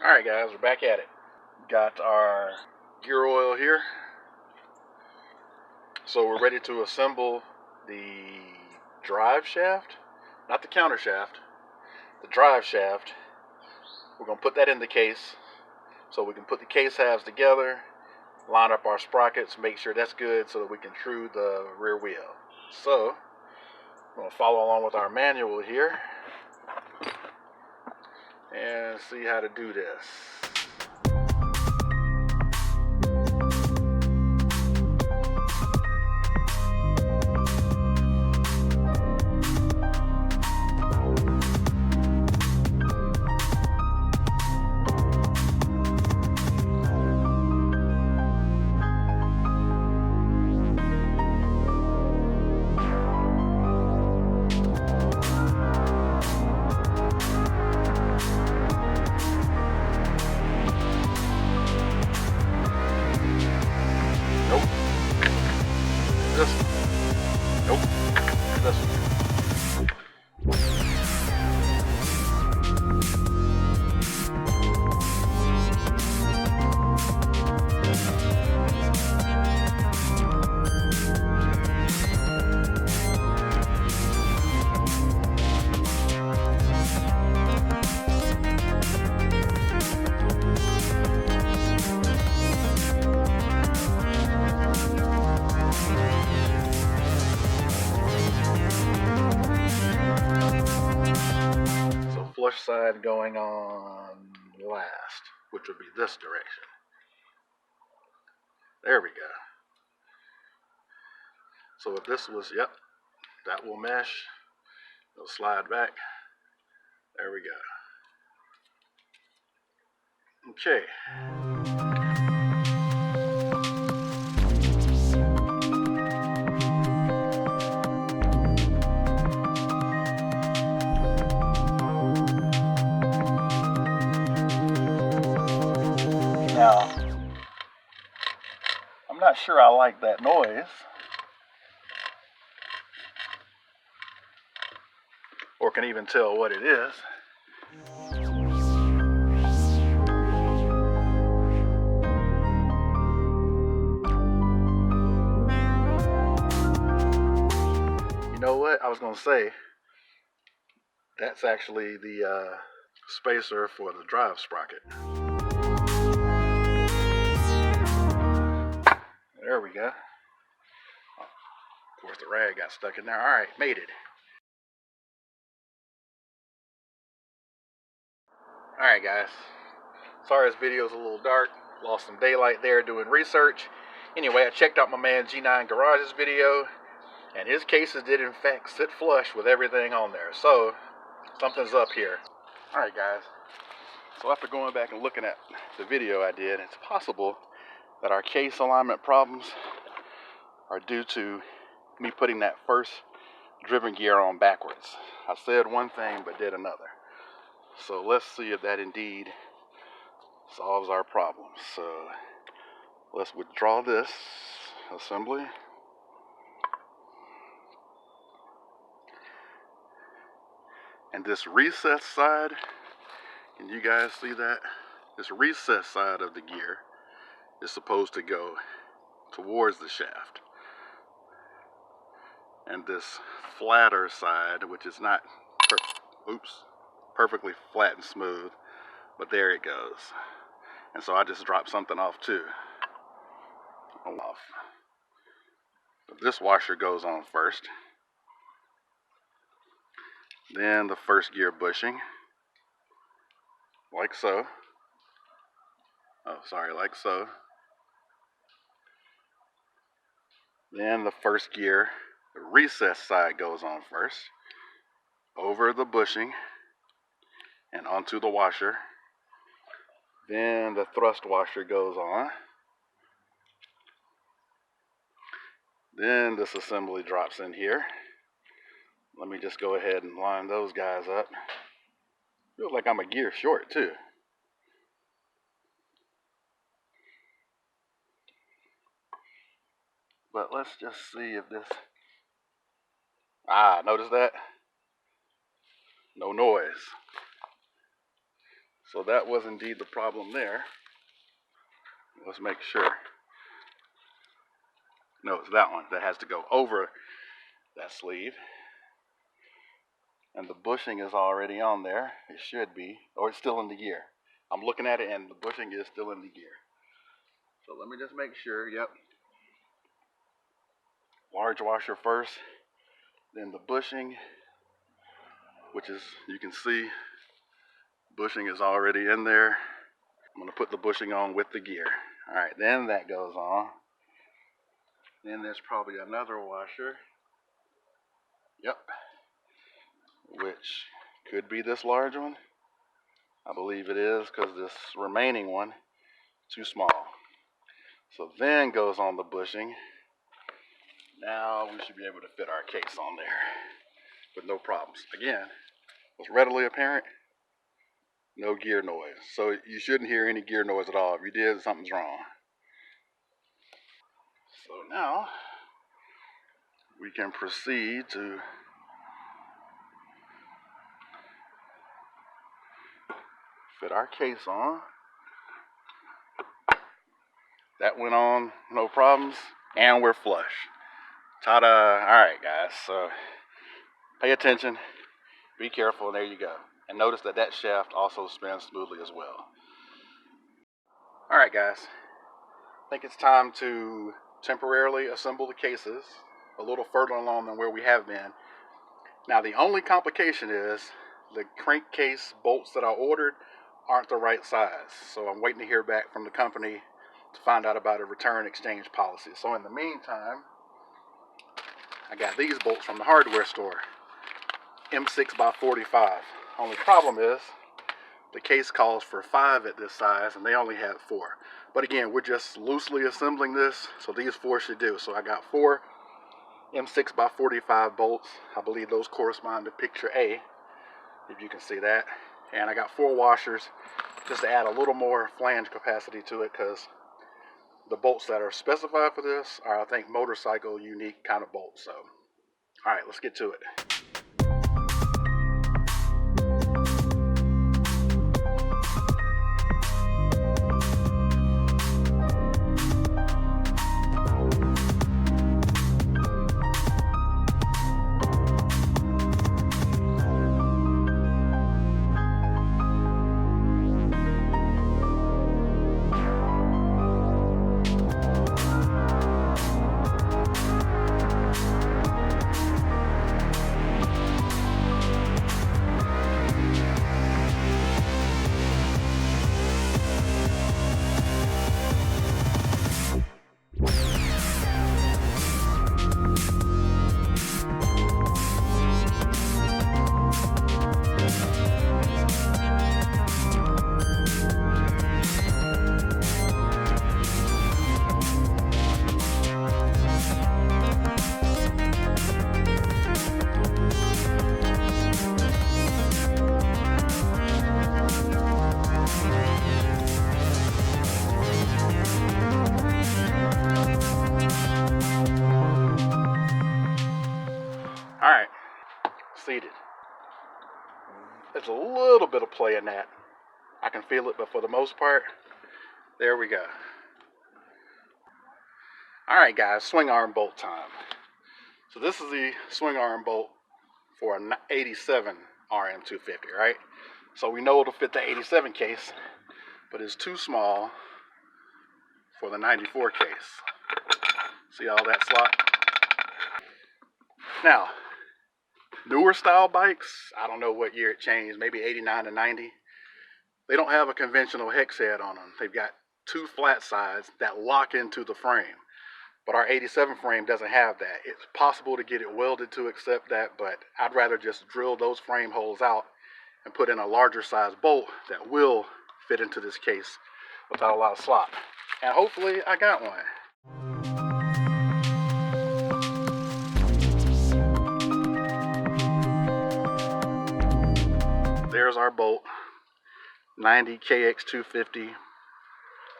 Alright guys, we're back at it. Got our gear oil here. So we're ready to assemble the drive shaft. Not the counter shaft. The drive shaft. We're going to put that in the case. So we can put the case halves together, line up our sprockets, make sure that's good so that we can true the rear wheel. So, I'm going to follow along with our manual here and see how to do this. Nope. This one. Nope. This one. Flush side going on last, which would be this direction. There we go. So if this was, yep, that will mesh. It'll slide back. There we go. Okay. Now, I'm not sure I like that noise, or can even tell what it is. You know what? I was going to say, that's actually the spacer for the drive sprocket. There we go. Of course, the rag got stuck in there. All right, made it. All right, guys. Sorry this video is a little dark. Lost some daylight there doing research. Anyway, I checked out my man G9 Garage's video, and his cases did in fact sit flush with everything on there. So, something's up here. All right, guys. So after going back and looking at the video I did, it's possible that our case alignment problems are due to me putting that first driven gear on backwards. I said one thing but did another. So let's see if that indeed solves our problem. So let's withdraw this assembly. And this recess side, can you guys see that? This recess side of the gear is supposed to go towards the shaft. And this flatter side, which is not perfectly flat and smooth, but there it goes. And so I just dropped something off too. This washer goes on first. Then the first gear bushing, like so. Like so. Then the first gear, the recess side goes on first, over the bushing and onto the washer. Then the thrust washer goes on. Then this assembly drops in here. Let me just go ahead and line those guys up. Feels like I'm a gear short too. But let's just see if this... notice that? No noise. So that was indeed the problem there. Let's make sure. No, it's that one that has to go over that sleeve. And the bushing is already on there. It should be, or it's still in the gear. I'm looking at it and the bushing is still in the gear. So let me just make sure, yep. Large washer first, then the bushing, which is, you can see, bushing is already in there. I'm gonna put the bushing on with the gear. All right, then that goes on. Then there's probably another washer. Yep. Which could be this large one. I believe it is, because this remaining one is too small. So then goes on the bushing. Now we should be able to fit our case on there with no problems. Again, what's readily apparent, no gear noise. So you shouldn't hear any gear noise at all. If you did, something's wrong. So now we can proceed to fit our case on. That went on, no problems, and we're flush. Ta-da! All right, guys, so pay attention, be careful, and there you go. And notice that that shaft also spins smoothly as well. All right, guys, I think it's time to temporarily assemble the cases a little further along than where we have been. Now, the only complication is the crankcase bolts that I ordered aren't the right size. So I'm waiting to hear back from the company to find out about a return exchange policy. So in the meantime, I got these bolts from the hardware store, M6x45. Only problem is the case calls for 5 at this size and they only have 4. But again, we're just loosely assembling this, so these 4 should do. So I got 4 M6x45 bolts. I believe those correspond to picture A, if you can see that. And I got 4 washers just to add a little more flange capacity to it, because the bolts that are specified for this are, I think, motorcycle unique kind of bolts. So, all right, let's get to it. All right, seated. There's a little bit of play in that. I can feel it, but for the most part, there we go. All right, guys, swing arm bolt time. So this is the swing arm bolt for an 87 RM250, right? So we know it'll fit the 87 case, but it's too small for the 94 case. See all that slot? Now, newer style bikes, I don't know what year it changed, maybe 89 to 90. They don't have a conventional hex head on them. They've got 2 flat sides that lock into the frame. But our 87 frame doesn't have that. It's possible to get it welded to accept that, but I'd rather just drill those frame holes out and put in a larger size bolt that will fit into this case without a lot of slop. And hopefully I got one. There's our bolt, 90 KX250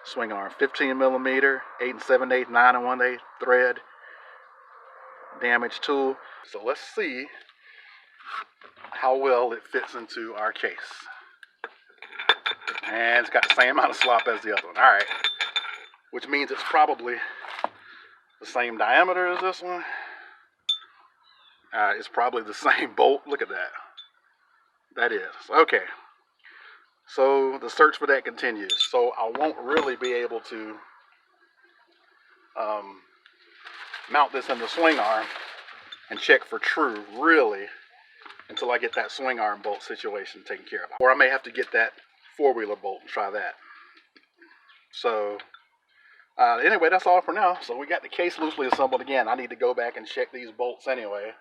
swing arm, 15 millimeter, 8 7/8, 9 1/8 thread, damage tool. So let's see how well it fits into our case. And it's got the same amount of slop as the other one. Alright. Which means it's probably the same diameter as this one. It's probably the same bolt. Look at that. That is. Okay. So the search for that continues. So I won't really be able to mount this in the swing arm and check for true, really, until I get that swing arm bolt situation taken care of. Or I may have to get that four-wheeler bolt and try that. So anyway, that's all for now. So we got the case loosely assembled again. I need to go back and check these bolts anyway.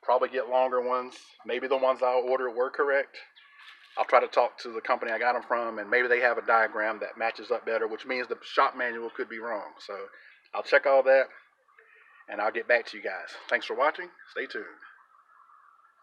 Probably get longer ones. Maybe the ones I ordered were correct. I'll try to talk to the company I got them from, and maybe they have a diagram that matches up better, which means the shop manual could be wrong. So I'll check all that, and I'll get back to you guys. Thanks for watching. Stay tuned.